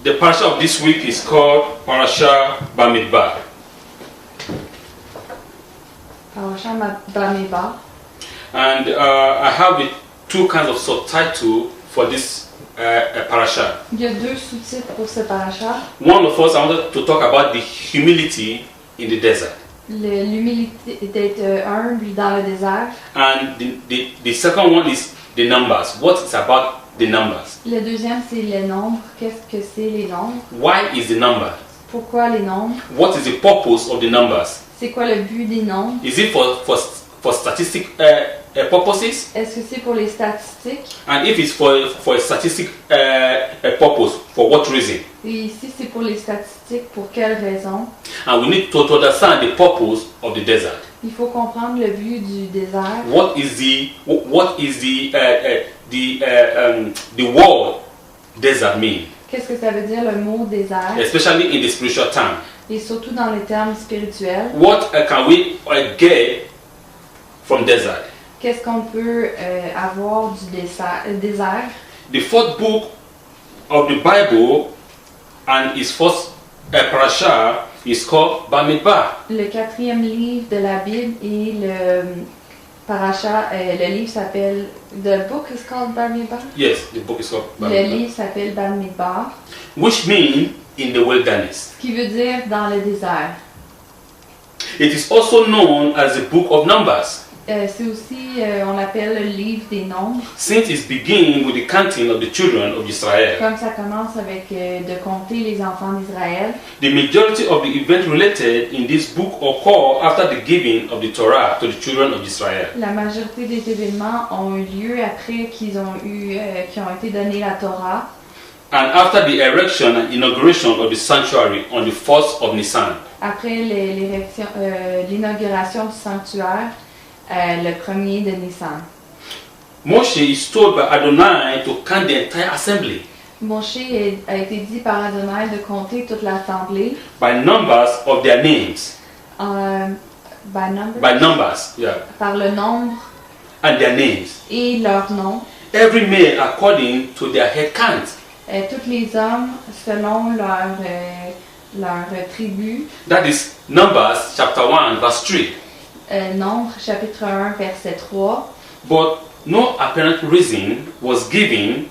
The parasha of this week is called Parasha Bamidbar. Parasha Bamidbar. And I have two kinds of subtitle for this parasha. Il y a deux sous-titres pour ce parasha. One of us, I wanted to talk about the humility in the desert. L'humilité d'être humble dans le désert. And the second one is the numbers. What is about the numbers? Le deuxième, c'est les nombres. Qu'est-ce que c'est les nombres? Why is the number? Pourquoi les nombres? What is the purpose of the numbers? C'est quoi le but des nombres? Is it for statistic purposes? Est-ce que c'est pour les statistiques? And if it's for a statistic purpose, for what reason? Et ici, c'est pour les statistiques. Pour quelle raison? And we need to understand the purpose of the desert. Il faut comprendre le but du désert. What is the word desert mean? Qu'est-ce que ça veut dire le mot désert? Especially in the spiritual term. Et surtout dans les termes spirituels. What can we get from desert? Qu'est-ce qu'on peut avoir du désert? The fourth book of the Bible and its first parasha is called Bamidbar. Le quatrième livre de la Bible et le parasha, le livre s'appelle The Book is called Bamidbar. Yes, the book is called Le Bamidbar. livre s'appelle Bamidbar, Which means in the wilderness. ce qui veut dire dans le désert. It is also known as the book of Numbers, C'est aussi, on l'appelle le livre des nombres, since it begins with the counting of the children of Israel. comme ça commence avec de compter les enfants d'Israël. The majority of the events related in this book occur after the giving of the Torah to the children of Israel. La majorité des événements ont eu lieu après qu'ils ont été donnés la Torah And after the erection and inauguration of the sanctuary on the 1st of Nisan. après l'inauguration du sanctuaire le 1er de Nissan. Moshe is told by Adonai to count the entire assembly Moshe a été dit par Adonai de compter toute l'assemblée by numbers of their names. by Numbers, yeah, par le nombre and their names. et leur nom. Every male according to their head count. Tous les hommes selon leur tribu. That is Numbers chapter 1 verse 3. Nombre chapitre 1 verset 3. But no apparent reason was given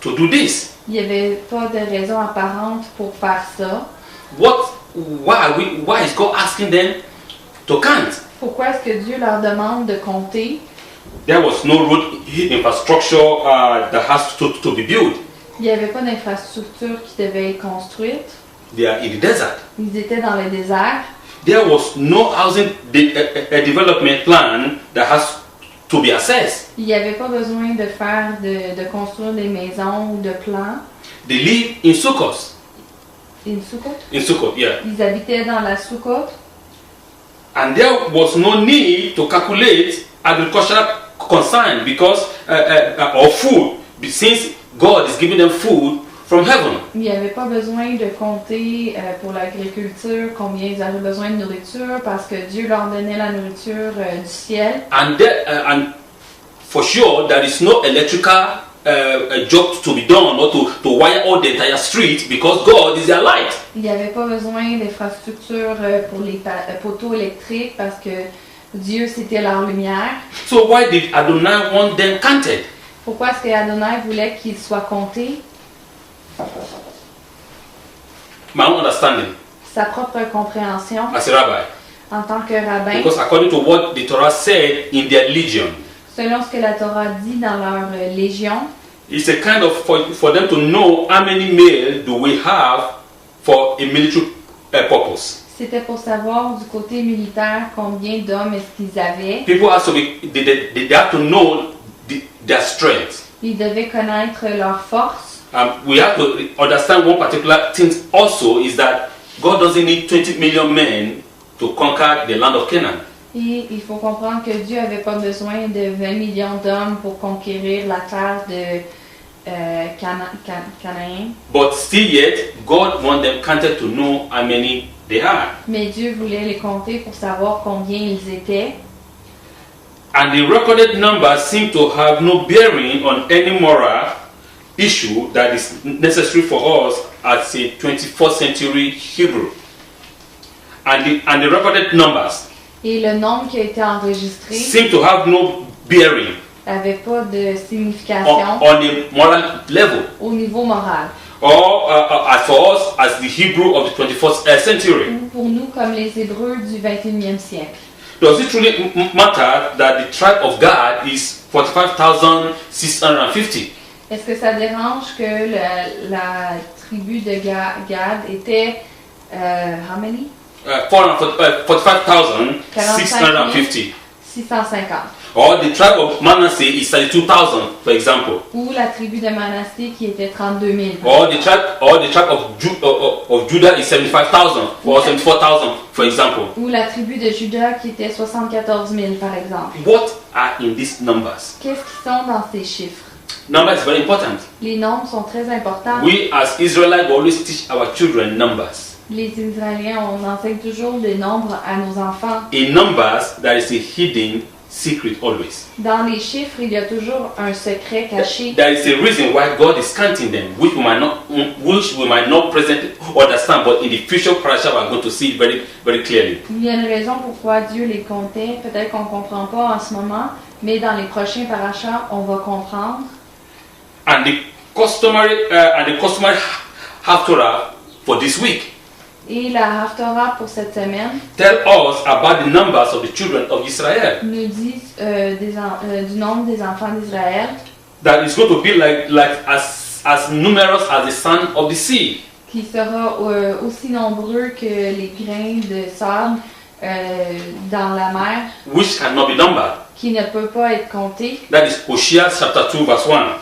to do this. Il n'y avait pas de raison apparente pour faire ça. Why is God asking them to count? Pourquoi est-ce que Dieu leur demande de compter? There was no road infrastructure that has to be built. Il n'y avait pas d'infrastructure qui devait être construite. They are in the desert. Ils étaient dans le désert. There was no housing development plan that has to be assessed. Il n'y avait pas besoin de construire des maisons ou de plans. They live in Sukkot. Une Sukkot. In Sukkot, yeah. Ils habitaient dans la Sukkot. And there was no need to calculate agricultural concern because of food, since God is giving them food from heaven. Il n'y avait pas besoin de compter pour l'agriculture combien ils avaient besoin de nourriture parce que Dieu leur donnait la nourriture du ciel. And for sure, there is no electrical job to be done or to wire all the entire street because God is their light. Il n'y avait pas besoin d'infrastructures pour les poteaux électriques parce que Dieu c'était leur lumière. So why did Adonai want them counted? Pourquoi est-ce que Adonai voulait qu'ils soient comptés? My own understanding Sa propre compréhension as a rabbi. en tant que rabbin. Because according to what the Torah said in their legion, Selon ce que la Torah dit dans leur légion, it's a kind of for them to know how many male do we have for a military purpose. c'était pour savoir du côté militaire combien d'hommes est-ce qu'ils avaient. People have to be, they have to know their strength. Ils devaient connaître leur force. We have to understand one particular thing also is that God doesn't need 20 million men to conquer the land of Canaan. Et il faut comprendre que Dieu n'avait pas besoin de 20 millions d'hommes pour conquérir la terre de Canaan. But still yet, God wants them counted to know how many they are. Mais Dieu voulait les compter pour savoir combien ils étaient. And the recorded numbers seem to have no bearing on any moral issue that is necessary for us as a 21st century Hebrew. And the recorded numbers Et le nombre qui a été enregistré seem to have no bearing n'avait pas de signification on a moral level, au niveau moral. or as for us as the Hebrew of the 21st century. Ou pour nous comme les Hébreux du 21e siècle. Does it really matter that the tribe of Gad is 45,650? Est-ce que ça dérange que la tribu de Gad était how many? 45,650. 650. Or the tribe of Manasseh is 32,000, for example. Ou la tribu de Manassé qui était 32 000. Or the tribe of Judah is 75,000 or 74,000, for example. Ou la tribu de Juda qui était 74 000 par exemple. What are in these numbers? Qu'est-ce qui sont dans ces chiffres? Number is very important. Les nombres sont très importants. We as Israelites we always teach our children numbers. Les Israéliens, on enseigne toujours des nombres à nos enfants. In numbers, there is a hidden secret always. Dans les chiffres, il y a toujours un secret caché. There is a reason why God is counting them, which we might not presently understand, but in the future parasha we are going to see it very, very clearly. Il y a une raison pourquoi Dieu les comptait. Peut-être qu'on ne comprend pas en ce moment, mais dans les prochains parachas, on va comprendre. And the customary Haftorah for this week Et la Haftorah pour cette semaine tell us about the numbers of the children of Israel. nous dit du nombre des enfants d'Israël, That is going to be like as numerous as the sand of the sea. qui sera aussi nombreux que les grains de sable dans la mer, Which cannot be numbered. qui ne peut pas être compté. That is Hosea chapter 2 verse 1.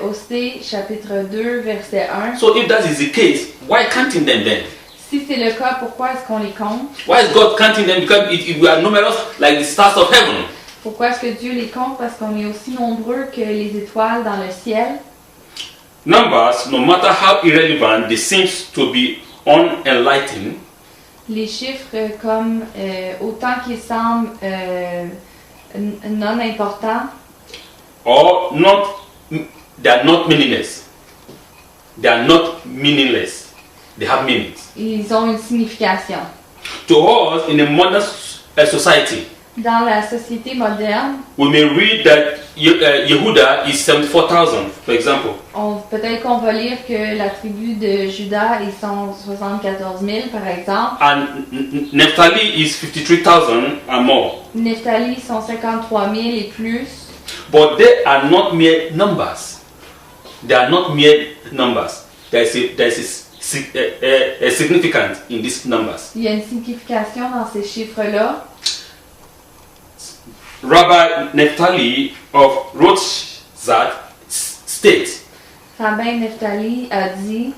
Osée chapitre 2 verset 1. So if that is the case, why counting them then? Si c'est le cas, pourquoi est-ce qu'on les compte? Why is God counting them? Because if we are numerous like the stars of heaven. Pourquoi est-ce que Dieu les compte? Parce qu'on est aussi nombreux que les étoiles dans le ciel. Numbers, no matter how irrelevant they seem to be unenlightened, Les chiffres, comme autant qu'ils semblent non importants, or not, they are not meaningless. They are not meaningless. They have meanings. ils ont une signification. To us, in a modern society, Dans la société moderne, we may read that Yehuda is 74,000, for example. peut-être qu'on va lire que la tribu de Juda ils sont 74 000 par exemple. And Naphtali is 53,000 and more. Nephtali sont 53 000 et plus. But they are not mere numbers. They are not mere numbers. There is a significance in these numbers. Il y a une signification dans ces chiffres-là. Rabbi Naphtali of Rothschild states Rabbin Nephtali a dit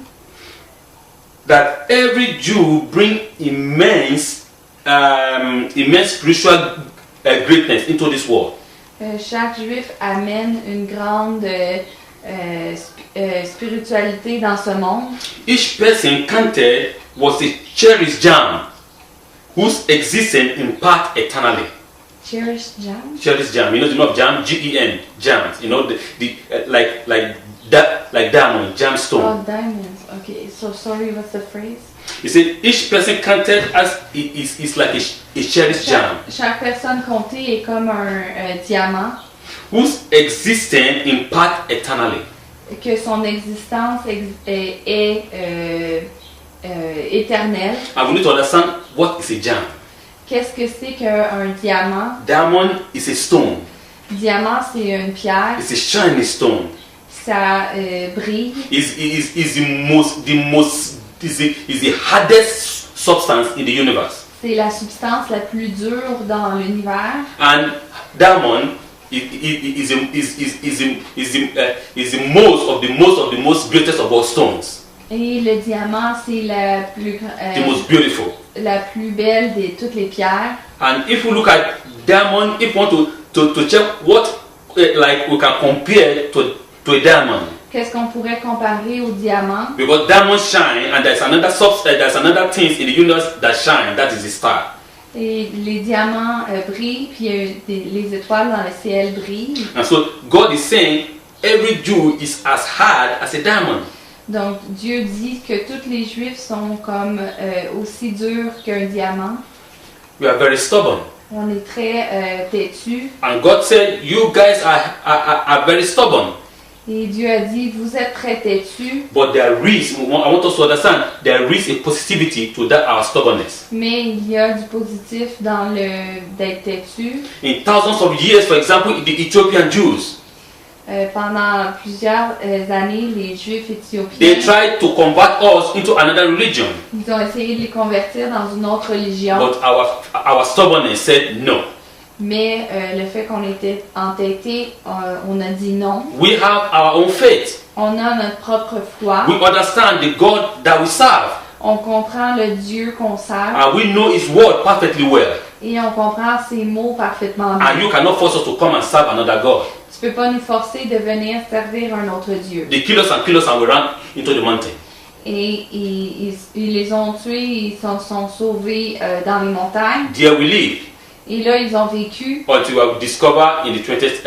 that every Jew brings immense spiritual greatness into this world. chaque juif amène une grande spiritualité dans ce monde. Each person counted was a cherished gem whose existence impart eternally. Cherished jam? Cherished gem, you know of gem, G-E-M, gems, you know like diamond, gemstone. Oh, diamonds. Okay, so sorry, what's the phrase? You see, each person counted as is like a cherished gem Chaque personne comptée est comme un diamant, whose existence impart eternally. que son existence est éternelle. And we need to understand what is a gem. Qu'est-ce que c'est qu'un diamant? Diamond is a stone. Diamant, c'est une pierre, It's a shiny stone. ça brille. Is the hardest substance in the universe. C'est la substance la plus dure dans l'univers. And diamond is the most greatest of all stones. Et le diamant, c'est The most beautiful. la plus belle de toutes les pierres. And if we look at diamond, if we want to check what like we can compare to a diamond. Qu'est-ce qu'on pourrait comparer au diamant? Because diamonds shine, and there's another things in the universe that shine. That is the star. Et les diamants brillent, puis les étoiles dans le ciel brillent. And so God is saying, every Jew is as hard as a diamond. Donc Dieu dit que tous les Juifs sont comme aussi durs qu'un diamant. We are very stubborn. On est très têtus. And God said, you guys are very stubborn. Et Dieu a dit, vous êtes très têtus. But there is, I want us to understand, there is a positivity to that our stubbornness. Mais il y a du positif dans le d'être têtu. In thousands of years, for example, the Ethiopian Jews, Pendant plusieurs années, les Juifs éthiopiens, they tried to convert us into another religion. ils ont essayé de les convertir dans une autre religion. But our stubbornness said no. Mais le fait qu'on était entêtés, on a dit non. We have our own faith. On a notre propre foi. We understand the God that we serve. On comprend le Dieu qu'on sert. And we know His word perfectly well. Et on comprend ses mots parfaitement bien. And you cannot force us to come and serve another God. Tu peux pas nous forcer de venir servir un autre Dieu. They kill us and we run into the mountain. Et ils les ont tués, ils sont sauvés dans les montagnes. There we live Et là, ils ont vécu until we were discovered in the 20th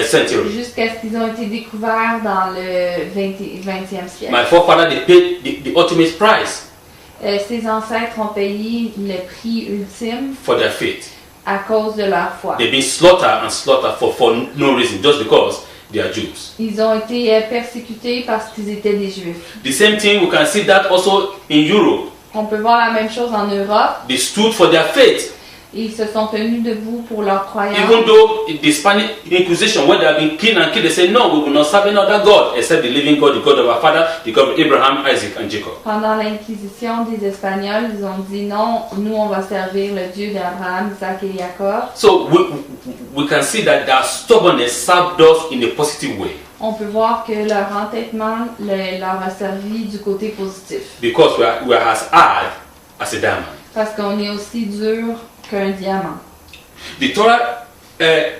century. jusqu'à ce qu'ils ont été découverts dans le 20e siècle. My forefather, they paid the ultimate price Ses ancêtres ont payé le prix ultime for their faith. à cause de leur foi. They've been slaughtered for no reason, just because they are Jews. Ils ont été persécutés parce qu'ils étaient des Juifs. The same thing, we can see that also in Europe. On peut voir la même chose en Europe. They stood for their faith. Ils se sont tenus debout pour leur croyance. Even though the Spanish Inquisition, when they have been killed and killed, they say, no, we will not serve another God except the living God, the God of our father, the God of Abraham, Isaac, and Jacob. Pendant l'Inquisition des Espagnols, ils ont dit non, nous on va servir le Dieu d'Abraham, Isaac et Jacob. So we can see that their stubbornness served us in a positive way. On peut voir que leur entêtement leur a servi du côté positif. Because we are as hard as a diamond. Parce qu'on est aussi dur qu'un diamant. The Torah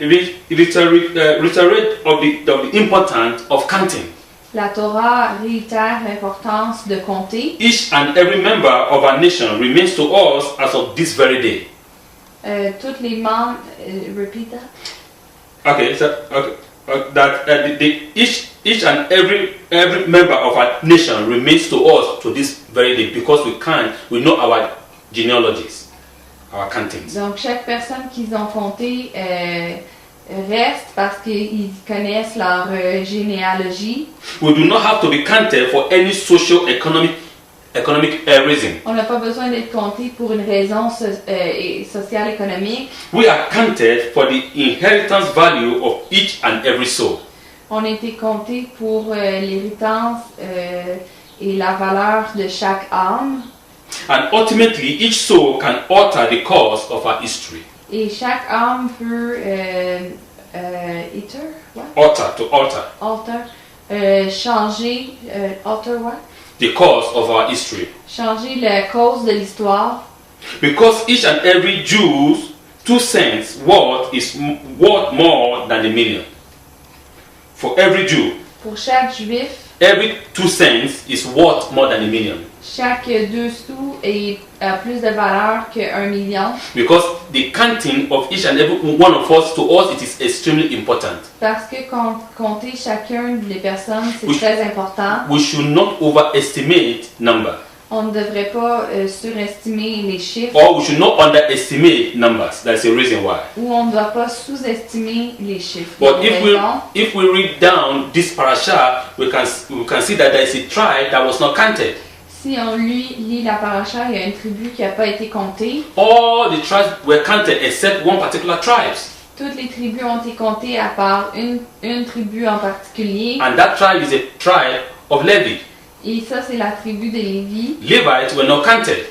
reiterate of the importance of counting. La Torah réitère l'importance de compter. Each and every member of our nation remains to us as of this very day. Toutes les membres, repeat that. Okay, so each and every member of our nation remains to us to this very day because we know our genealogies. Our countings. Donc chaque personne qu'ils ont compté reste parce qu'ils connaissent leur généalogie. We do not have to be counted for any socio-economic reason. On n'a pas besoin d'être compté pour une raison sociale économique. We are counted for the inheritance value of each and every soul. On a été compté pour l'héritance et la valeur de chaque âme. And ultimately, each soul can alter the course of our history. Et chaque âme peut changer alter what? The course of our history. Changer la cause de l'histoire. Because each and every Jew's 2 cents worth is worth more than a million. For every Jew. Pour chaque juif. Every 2 cents is worth more than a million. Chaque 2 sous a plus de valeur qu'un million. Because the counting of each and every one of us, to us, it is extremely important. Parce que compter chacune des personnes, c'est très important. We should not overestimate number. On ne devrait pas surestimer les chiffres. Or we should not underestimate numbers. That's the reason why. Ou on ne doit pas sous-estimer les chiffres. But if we read down this parasha, we can see that there is a tribe that was not counted. Si on lit la paracha, il y a une tribu qui n'a pas été comptée. All the tribes were counted except one particular tribe. Toutes les tribus ont été comptées à part une tribu en particulier. And that tribe is a tribe of Levi. Et ça, c'est la tribu des Lévis. Levites were not counted.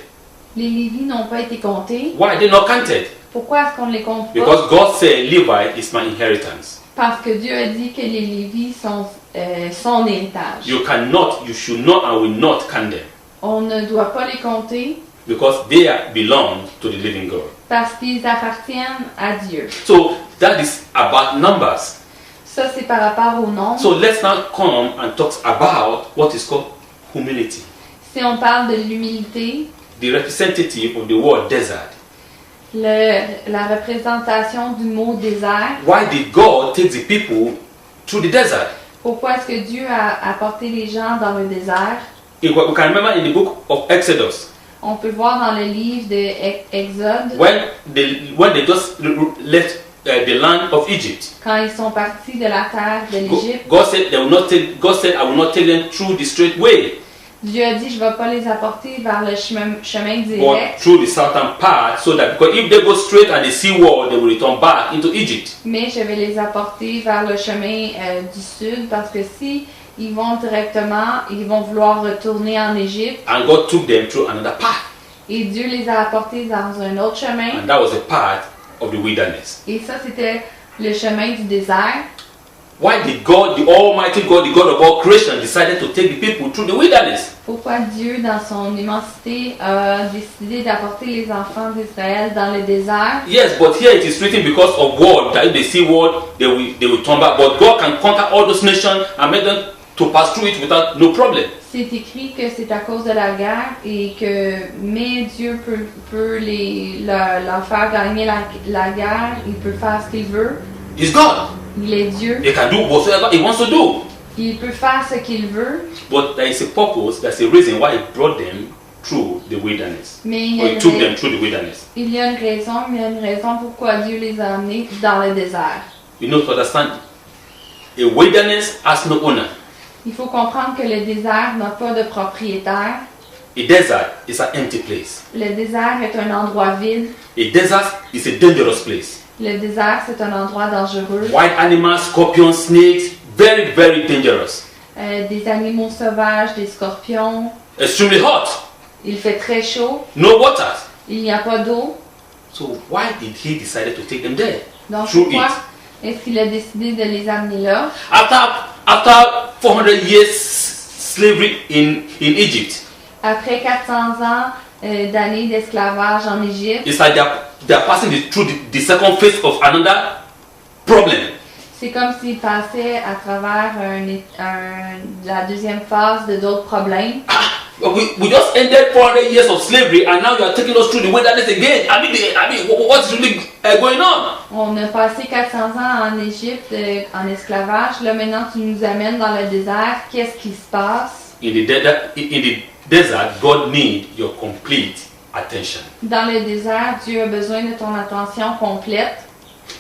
Les Lévis n'ont pas été comptés. Why are they not counted? Pourquoi est-ce qu'on ne les compte pas? Because God said, Levi is my inheritance. Parce que Dieu a dit que les Lévis sont son héritage. You should not and will not count them. On ne doit pas les compter. Because they belong to the living God. Parce qu'ils appartiennent à Dieu. So that is about numbers. Ça, c'est par rapport au nombre. So let's now come and talk about what is called humility. Si on parle de l'humilité, The representative of the word desert. la représentation du mot désert. Why did God take the people through the desert? Pourquoi est-ce que Dieu a apporté les gens dans le désert? We can remember in the book of Exodus, On peut voir dans le livre de Exode, when they just left the land of Egypt. quand ils sont partis de la terre de l'Égypte, God said, God said, I will not take them through the straight way, Dieu a dit, je ne vais pas les apporter vers le chemin but direct, through the southern part, so that because if they go straight at the sea wall, they will return back into Egypt. mais je vais les apporter vers le chemin du sud, parce que si ils vont directement, ils vont vouloir retourner en Égypte, And God took them through another path, et Dieu les a apportés dans un autre chemin, and that was a part of the wilderness. et ça c'était le chemin du désert. Why did God, the Almighty God, the God of all creation, decided to take the people through the wilderness? Pourquoi Dieu, dans son immensité, a décidé d'apporter les enfants d'Israël dans le désert? Yes, but here it is written because of war, that if they see war, they will turn back. But God can conquer all those nations and make them to pass through it without no problem. C'est écrit que c'est à cause de la guerre et que mais Dieu peut leur faire gagner la guerre, il peut faire ce qu'il veut. It's God. Il est Dieu, He can do whatsoever He wants to do. il peut faire ce qu'il veut, But there is a purpose, there's a reason why He brought them through the wilderness. mais Or He took them through the wilderness. il y a une raison pourquoi Dieu les a amenés dans le désert. You know, to understand, a wilderness has no owner. Il faut comprendre que le désert n'a pas de propriétaire. A desert is an empty place. Le désert est un endroit vide. A desert is a dangerous place. Le désert, c'est un endroit dangereux. Wild animals, scorpions, snakes, very, very dangerous. Des animaux sauvages, des scorpions. Extremely hot. Il fait très chaud. No water. Il n'y a pas d'eau. So why did He decide to take them there? Donc Through pourquoi it. est-ce qu'il a décidé de les amener là? After 400 years slavery in Egypt, Après 400 ans d'années d'esclavage en Égypte, it's like they're passing through the second phase of another problem. c'est comme s'ils passaient à travers la deuxième phase de d'autres problèmes. We just ended 400 years of slavery, and now you are taking us through the wilderness again. I mean, what's really going on? On a passé 400 ans en Égypte en esclavage. Là maintenant, tu nous amènes dans le désert. Qu'est-ce qui se passe? In the desert, God needs your complete attention. Dans le désert, Dieu a besoin de ton attention complète.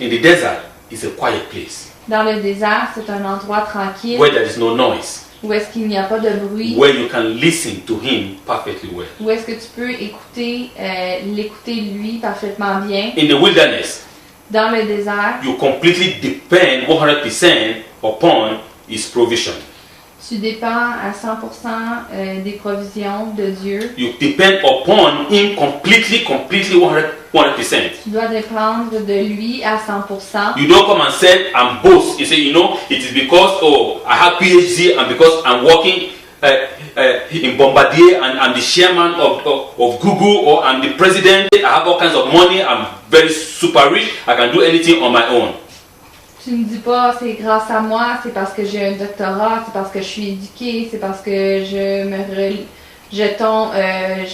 In the desert, it's a quiet place Dans le désert, c'est un endroit tranquille where there is no noise, où est-ce qu'il n'y a pas de bruit, where you can listen to Him perfectly well. où est-ce que tu peux l'écouter lui parfaitement bien. In the wilderness, Dans le désert, you completely depend 100% upon His provision. tu dépends à 100% des provisions de Dieu. You depend upon Him completely 100%. Tu dois dépendre de lui à 100%. You don't come and say and boast. You say, you know, it is because, oh, I have PhD and because I'm working in Bombardier and I'm the chairman of Google, or I'm the president, I have all kinds of money, I'm very super rich, I can do anything on my own. Tu ne dis pas c'est grâce à moi, c'est parce que j'ai un doctorat, c'est parce que je suis éduquée, c'est parce que je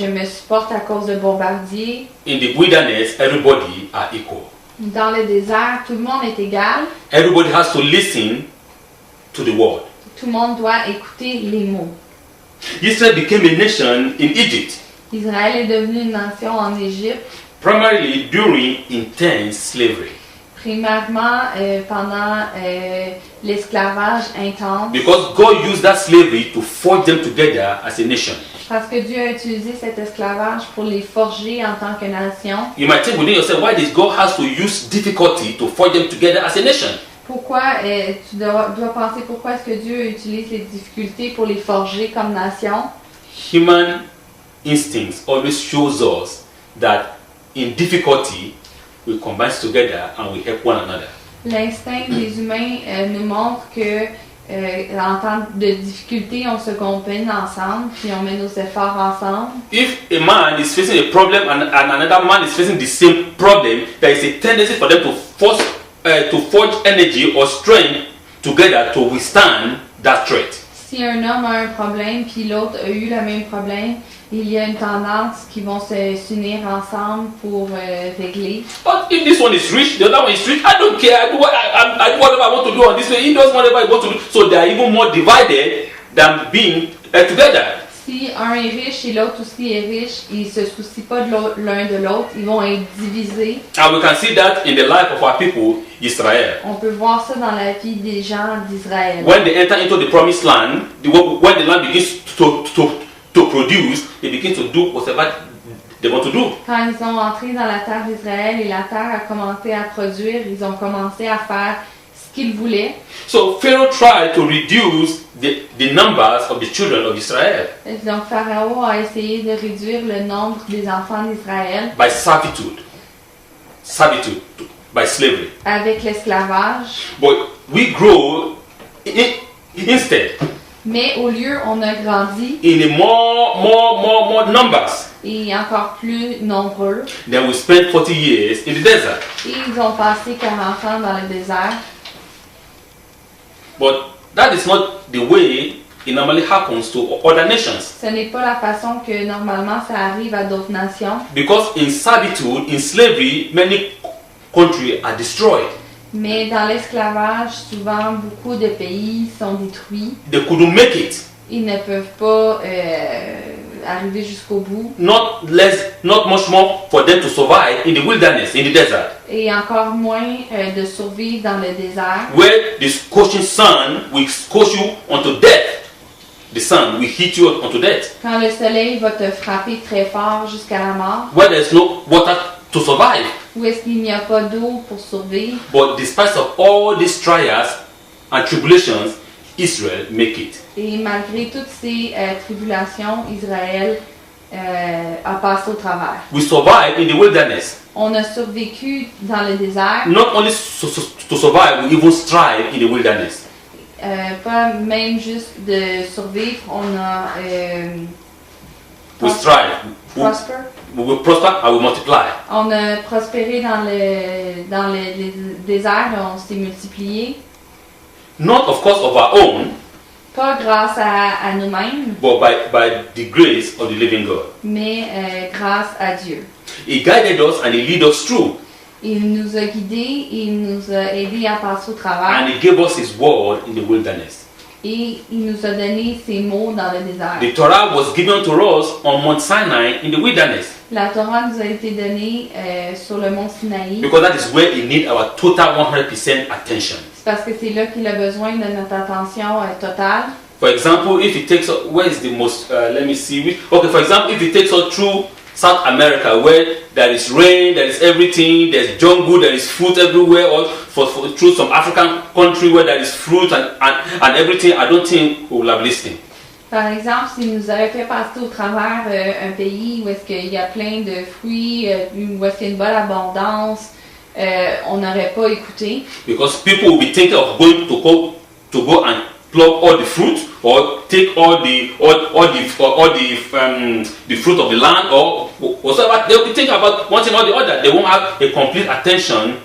me supporte à cause de Bombardier. In the wilderness, everybody are equal. Dans le désert, tout le monde est égal. Everybody has to listen to the word. Tout le monde doit écouter les mots. Israel became a nation in Egypt, Israël est devenu une nation en Égypte, primarily during intense slavery. primairement pendant l'esclavage intense, Because God used that slavery to forge them together as a nation. parce que Dieu a utilisé cet esclavage pour les forger en tant que nation. You might think within yourself, why does God have to use difficulty to forge them together as a nation? Pourquoi, tu dois penser pourquoi est-ce que Dieu utilise les difficultés pour les forger comme nation? Human instincts always shows us that in difficulty we combine together and we help one another. L'instinct des humains nous montre que en temps de difficulté, on se combine ensemble, puis on met nos efforts ensemble. If a man is facing a problem and another man is facing the same problem, there is a tendency for them to forge energy or strength together to withstand that threat. Si un homme a un problème puis l'autre a eu le même problème, il y a une tendance qui vont s'unir ensemble pour régler. But if this one is rich, the other one is rich, I don't care. I do whatever I want to do on this way. He does whatever he wants to do. So they are even more divided than being together. Si un est riche et l'autre aussi est riche, ils se soucient pas de l'un de l'autre, ils vont être divisés. And we can see that in the life of our people, Israel. On peut voir ça dans la vie des gens d'Israël. When they enter into the promised land, when the land begins to produce, they begin to do whatever they want to do. Quand ils ont entré dans la terre d'Israël et la terre a commencé à produire, ils ont commencé à faire ce qu'ils voulaient. So Pharaoh tried to reduce the numbers of the children of Israel Et donc Pharaon a essayé de réduire le nombre des enfants d'Israël by servitude, by slavery. avec l'esclavage. But we grow instead Mais au lieu, on a grandi in a more numbers. et encore plus nombreux. Then we spent 40 years in the desert. Et ils ont passé 40 ans dans le désert. But that is not the way it normally happens to other nations. Ce n'est pas la façon que normalement ça arrive à d'autres nations. Because in servitude, in slavery, many countries are destroyed. Mais dans l'esclavage, souvent beaucoup de pays sont détruits. They couldn't make it. Ils ne peuvent pas arriver jusqu'au bout. Not much more for them to survive in the wilderness, in the desert, Et encore moins de survivre dans le désert. where the scorching sun will scorch you unto death. The sun will hit you unto death. Quand le soleil va te frapper très fort jusqu'à la mort. Where there is no water to survive. Où est-ce qu'il n'y a pas d'eau pour survivre? But despite of all these trials and tribulations, Israel make it. Et malgré toutes ces tribulations, Israël a passé au travers. We survive in the wilderness. On a survécu dans le désert, Not only to survive, we even strive in the wilderness. pas même juste de survivre, on a We strive. prosper. We will prosper and we multiply. On a prospéré dans le désert, on s'est multiplié. Not of course of our own, Pas grâce à nous-mêmes, but by the grace of the living God. mais grâce à Dieu. He guided us and He led us through. Il nous a guidés, il nous a aidés à passer au travers And He gave us His word in the wilderness. et il nous a donné ses mots dans le désert. The Torah was given to us on Mount Sinai in the wilderness. La Torah nous a été donnée sur le mont Sinaï. Because that is where He needs our total 100% attention. C'est parce que c'est là qu'il a besoin de notre attention totale. For example, if He takes us, where is the most, let me see. Okay, for example, if He takes us through South America where there is rain, there is everything, there's jungle, there is fruit everywhere, or through some African country where there is fruit and everything, I don't think we will have listened. Par exemple, s'il nous avait fait passer au travers un pays où est-ce qu'il y a plein de fruits, où est-ce qu'il y a une bonne abondance, on n'aurait pas écouté. Because people will be thinking of going to go and pluck all the fruit or take all the fruit of the land or whatever. They will be thinking about one thing or the other. They won't have a complete attention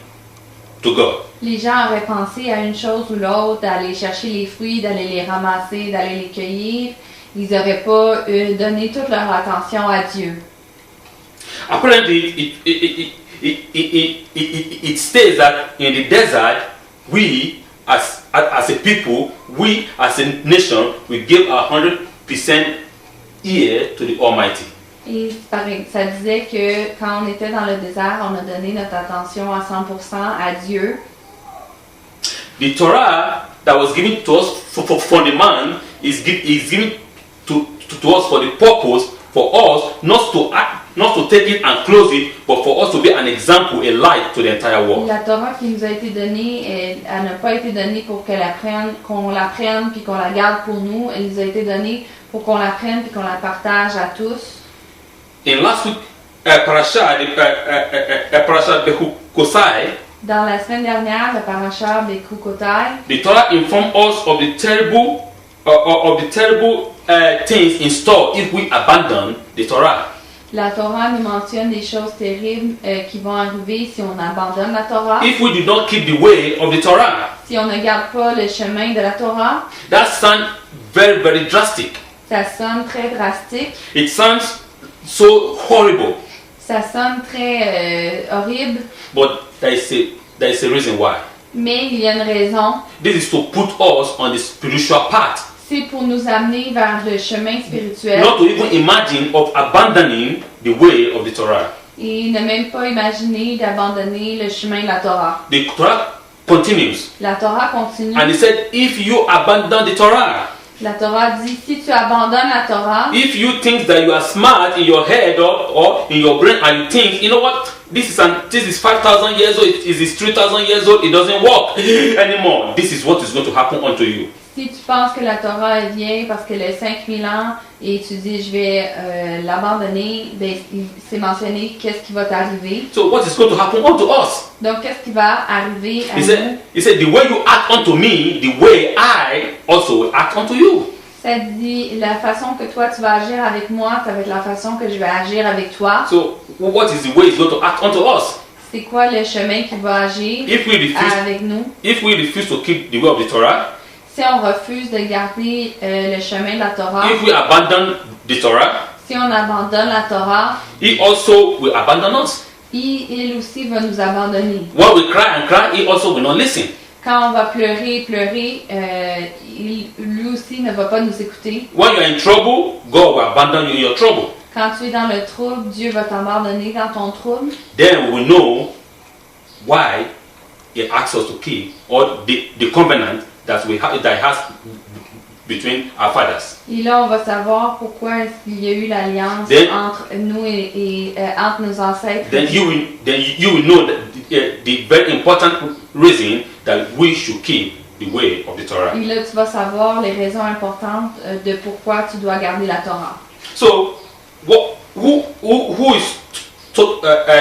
to God. Les gens auraient pensé à une chose ou l'autre, d'aller chercher les fruits, d'aller les ramasser, d'aller les cueillir. Ils n'auraient pas donné toute leur attention à Dieu. Apparently, it states that in the desert, we as a people, we as a nation, we give 100% ear to the Almighty. Et ça disait que quand on était dans le désert, on a donné notre attention à 100% à Dieu. The Torah that was given to us for the man is given to us for the purpose for us not to take it and close it, but for us to be an example, a light to the entire world. La Torah qui nous a été donnée, elle n'a pas été donnée pour qu'on la prenne puis qu'on la garde pour nous. Elle nous a été donnée pour qu'on la prenne puis qu'on la partage à tous. In last week, parasha Behukosai, Dans la semaine dernière, le parasha Bekukotai, the Torah informed us of the terrible things in store if we abandon the Torah. La Torah nous mentionne des choses terribles qui vont arriver si on abandonne la Torah. If we do not keep the way of the Torah, Si on ne garde pas le chemin de la Torah, that sounds very, very drastic. ça sonne très drastique, It sounds so horrible. ça sonne très horrible, But there is a reason why. mais il y a une raison. This is to put us on the spiritual path. C'est pour nous amener vers le chemin spirituel Not to even imagine of abandoning the way of the Torah. et ne même pas imaginer d'abandonner le chemin de la Torah. The Torah continues. La Torah continue. And he said, if you abandon the Torah, La Torah dit, si tu abandonnes la Torah, if you think that you are smart in your head or in your brain and you think, you know what, this is 5,000 years old, it is 3,000 years old, it doesn't work anymore. This is what is going to happen unto you. si tu penses que la Torah est vieille parce qu'elle a 5000 ans et tu dis je vais l'abandonner, ben, c'est mentionné qu'est-ce qui va t'arriver. So what is going to happen unto us? Donc qu'est-ce qui va arriver à He nous? said, the way you act unto me, the way I also will act unto you. Ça dit la façon que toi tu vas agir avec moi, ça va être la façon que je vais agir avec toi. So what is the way it's going to act unto us? C'est quoi le chemin qui va agir avec nous? If we refuse to keep the way of the Torah, Si on refuse de garder le chemin de la Torah, if we abandon the Torah, si on abandonne la Torah, He also will abandon us. il aussi va nous abandonner. When we cry and cry, He also will not listen. Quand on va pleurer, lui aussi ne va pas nous écouter. When you are in trouble, God will abandon you in your trouble. Quand tu es dans le trouble, Dieu va t'abandonner dans ton trouble. Then we will know why He asks us to keep or the covenant that He has between our fathers. Et là, on va savoir pourquoi est-ce qu'il y a eu l'alliance Then- entre nous et entre nos ancêtres. Then you will know that the very important reason that we should keep the way of the Torah. Et là, tu vas savoir les raisons importantes de pourquoi tu dois garder la Torah. So, who is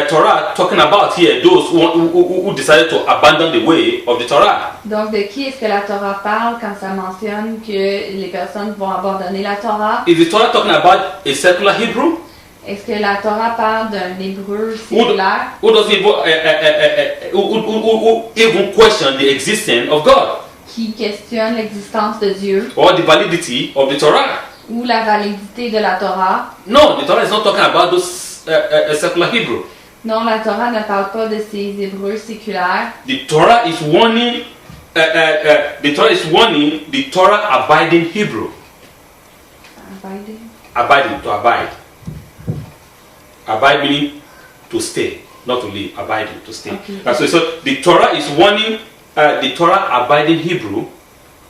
Torah talking about here? Those who decided to abandon the way of the Torah. Donc, de qui est-ce que la Torah parle quand ça mentionne que les personnes vont abandonner la Torah? Is the Torah talking about a secular Hebrew Est-ce que la Torah parle d'un hébreu séculaire who doesn't who even question the existence of God qui questionne l'existence de Dieu or the validity of the Torah? ou la validité de la Torah? No, the Torah is not talking about those secular Hebrew. Non, la Torah ne parle pas de ces hébreux séculaires. The Torah is warning. The Torah is warning the Torah abiding Hebrew. Abiding, to abide. Abide meaning to stay, not to live. Abiding, to stay. Okay. So the Torah is warning the Torah abiding Hebrew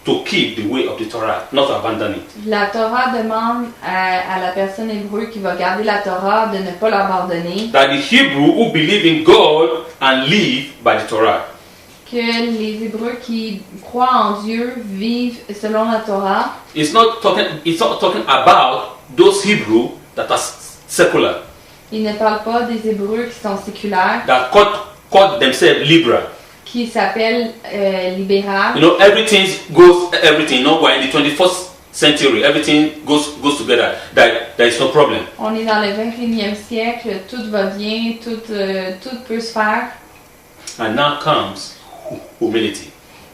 to keep the way of the Torah, not to abandon it. La Torah demande à la personne hébreu qui va garder la Torah de ne pas l'abandonner. That the Hebrew who believe in God and live by the Torah. Que les Hébreux qui croient en Dieu vivent selon la Torah. It's not talking about those Hebrew that are secular, Il ne parle pas des Hébreux qui sont séculaires, that call themselves liberal. qui s'appellent libérales. You know, everything. You know, we're in the 21st century. Everything goes together. There is no problem. On est dans le 21e siècle, tout va bien, tout peut se faire. And now comes humility.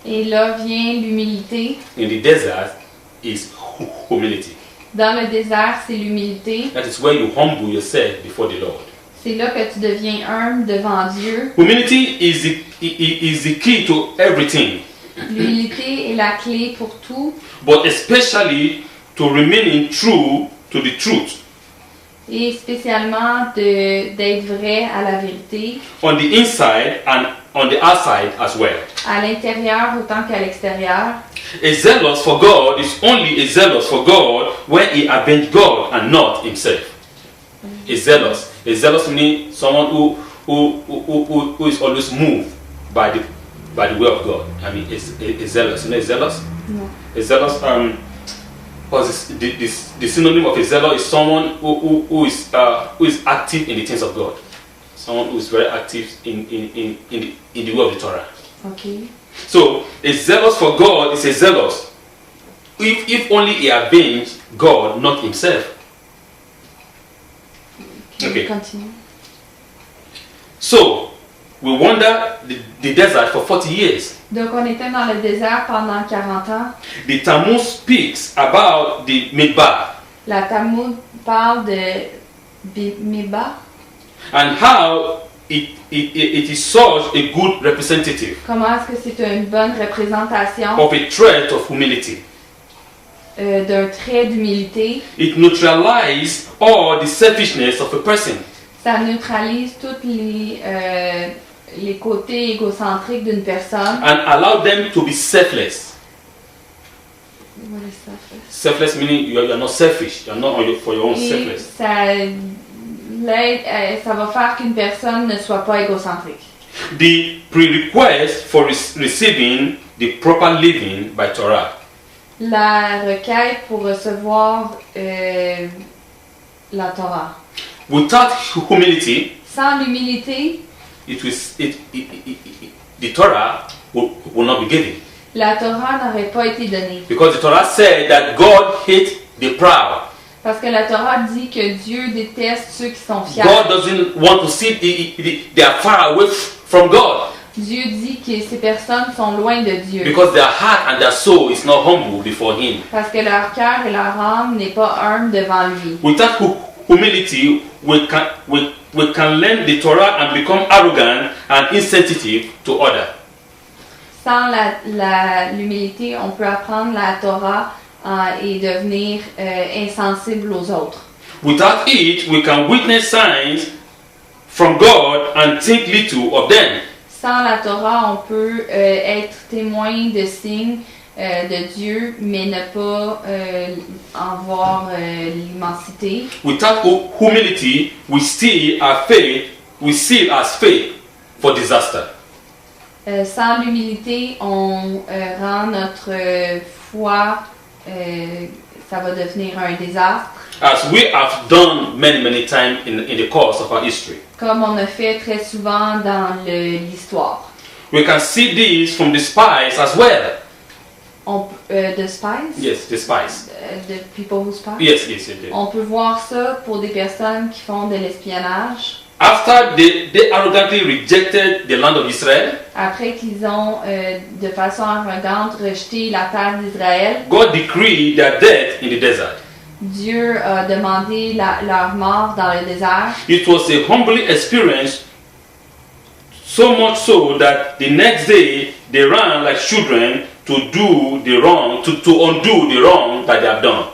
Et là vient l'humilité. In the desert is humility. Dans le désert, c'est l'humilité. That is where you humble yourself before the Lord. C'est là que tu deviens humble devant Dieu. Humility is the key to everything, L'humilité est la clé pour tout, but especially to remaining true to the truth. et spécialement d'être vrai à la vérité, On the inside and on the outside as well. à l'intérieur autant qu'à l'extérieur. A zealous for God is only a zealous for God when he avenges God and not himself. A zealous means someone who is always moved by the way of God. I mean, a zealous. You know, a zealous. No. A zealous. The synonym of a zealous is someone who is active in the things of God. Someone who is very active in the way of the Torah. Okay. So a zealous for God is a zealous if only he avenged God, not himself. Okay. Continue. So, we wandered the desert for 40 years. Donc, on était dans le désert pendant 40 ans. The Talmud speaks about the Midbar La Talmud parle de Midbar. and how it is such a good representative Comment est-ce que c'est une bonne représentation of a trait of humility. d'un trait d'humilité. It neutralizes all the selfishness of a person. Ça neutralise tous les côtés égocentriques d'une personne. And allow them to be selfless. What is selfless? Selfless meaning you are not selfish. You are not for your own Et selfless. ça va faire qu'une personne ne soit pas égocentrique. The prerequisite for receiving the proper living by Torah La requête pour recevoir la Torah. without humility, Sans l'humilité, the Torah will not be given. la Torah n'aurait pas été donnée. Because the Torah said that God hates the proud. Parce que la Torah dit que Dieu déteste ceux qui sont fiers. God doesn't want to see they are far away from God. Dieu dit que ces personnes sont loin de Dieu. Because their heart and their soul is not humble before Him. Parce que leur cœur et leur âme n'est pas humble devant lui. Without humility, we can learn the Torah and become arrogant and insensitive to others. Sans l'humilité, on peut apprendre la Torah et devenir insensible aux autres. Without it, we can witness signs from God and think little of them. Sans la Torah, on peut être témoin de signes de Dieu, mais ne pas en voir l'immensité. Without humility, we see our faith, as faith for disaster. Sans l'humilité, on rend notre foi, ça va devenir un désastre. As we have done many times in the course of our history. Comme on a fait très souvent dans l'histoire. We can see this from the spies as well. The spies? Yes, the spies. The people who spy? Yes. On peut voir ça pour des personnes qui font de l'espionnage. After they arrogantly rejected the land of Israel, Après qu'ils ont, de façon arrogante, rejeté la terre d'Israël, God decreed their death in the desert. Dieu a demandé leur mort dans le désert. It was a humbling experience, so much so that the next day they ran like children to do the wrong, to undo the wrong that they have done.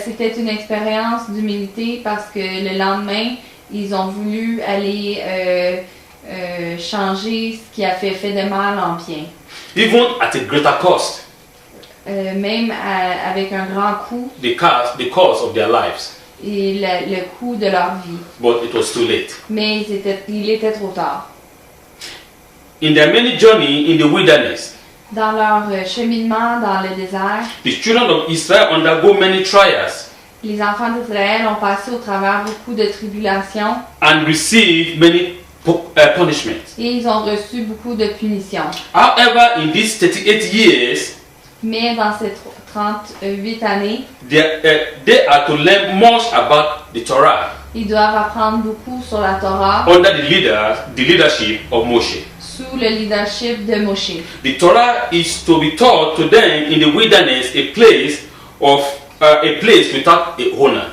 C'était une expérience d'humilité parce que le lendemain, ils ont voulu aller changer ce qui a fait de mal en bien. Even at a greater cost, Même avec un grand coût the cost of their lives. et le coût de leur vie. But it was too late. Mais il était trop tard. In their many journey in the wilderness, Dans leur cheminement dans le désert, the children of Israel undergo many trials les enfants d'Israël ont passé au travers beaucoup de tribulations and received many punishments. et ils ont reçu beaucoup de punitions. However, in these 38 years, Mais dans ces 38 années, they are to learn much about the Torah ils doivent apprendre beaucoup sur la Torah under the leadership of Moshe. sous le leadership de Moshe. The Torah is to be taught to them in the wilderness, a place without a owner.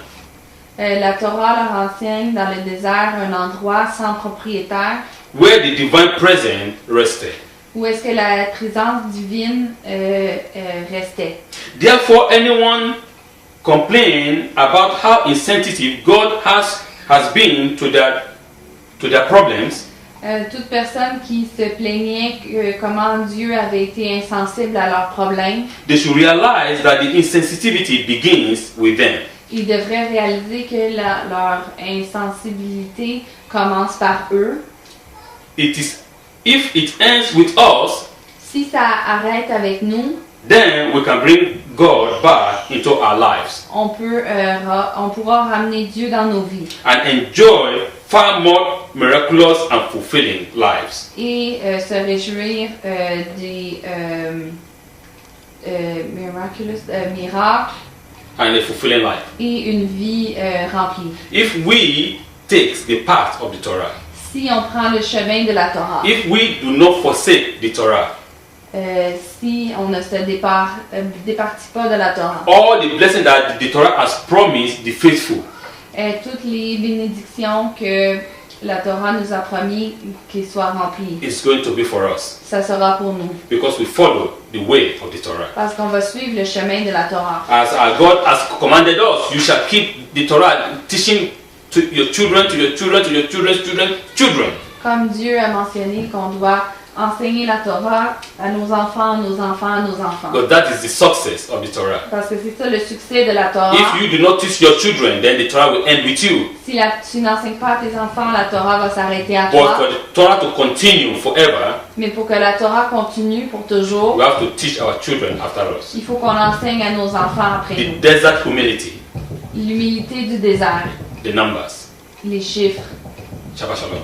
La Torah leur enseigne dans le désert un endroit sans propriétaire Where the divine presence rested. où est-ce que la présence divine restait. Therefore, anyone complain about how insensitive God has been to their problems, Toute personne qui se plaignait comment Dieu avait été insensible à leurs problèmes, they should realize that the insensitivity begins with them. ils devraient réaliser que leur insensibilité commence par eux. If it ends with us, Si ça arrête avec nous, then we can bring God back into our lives on pourra ramener Dieu dans nos vies and enjoy far more miraculous and fulfilling lives. et se réjouir des miracles And a fulfilling life. et une vie remplie. If we takes the path of the Torah, si on prend le chemin de la Torah, if we do not forsake the Torah, si on ne se départit pas de la Torah, all the blessings that the Torah has promised the faithful, toutes les bénédictions que la Torah nous a promis qu'ils soient remplies, is going to be for us ça sera pour nous. because we follow the way of the Torah. Parce qu'on va suivre le chemin de la Torah. As our God has commanded us, you shall keep the Torah, teaching to your children, to your children, to your children's children, children. Comme Dieu a mentionné qu'on doit enseigner la Torah à nos enfants, nos enfants, nos enfants. Because that is the success of the Torah. Parce que c'est ça le succès de la Torah. If you do not teach your children, then the Torah will end with you. Si tu n'enseignes pas à tes enfants, la Torah va s'arrêter à But toi. for the Torah to continue forever, Mais pour que la Torah continue pour toujours, we have to teach our children after us. il faut qu'on enseigne à nos enfants après The nous. desert humility, L'humilité du désert, the numbers. les chiffres. Shabbat shalom.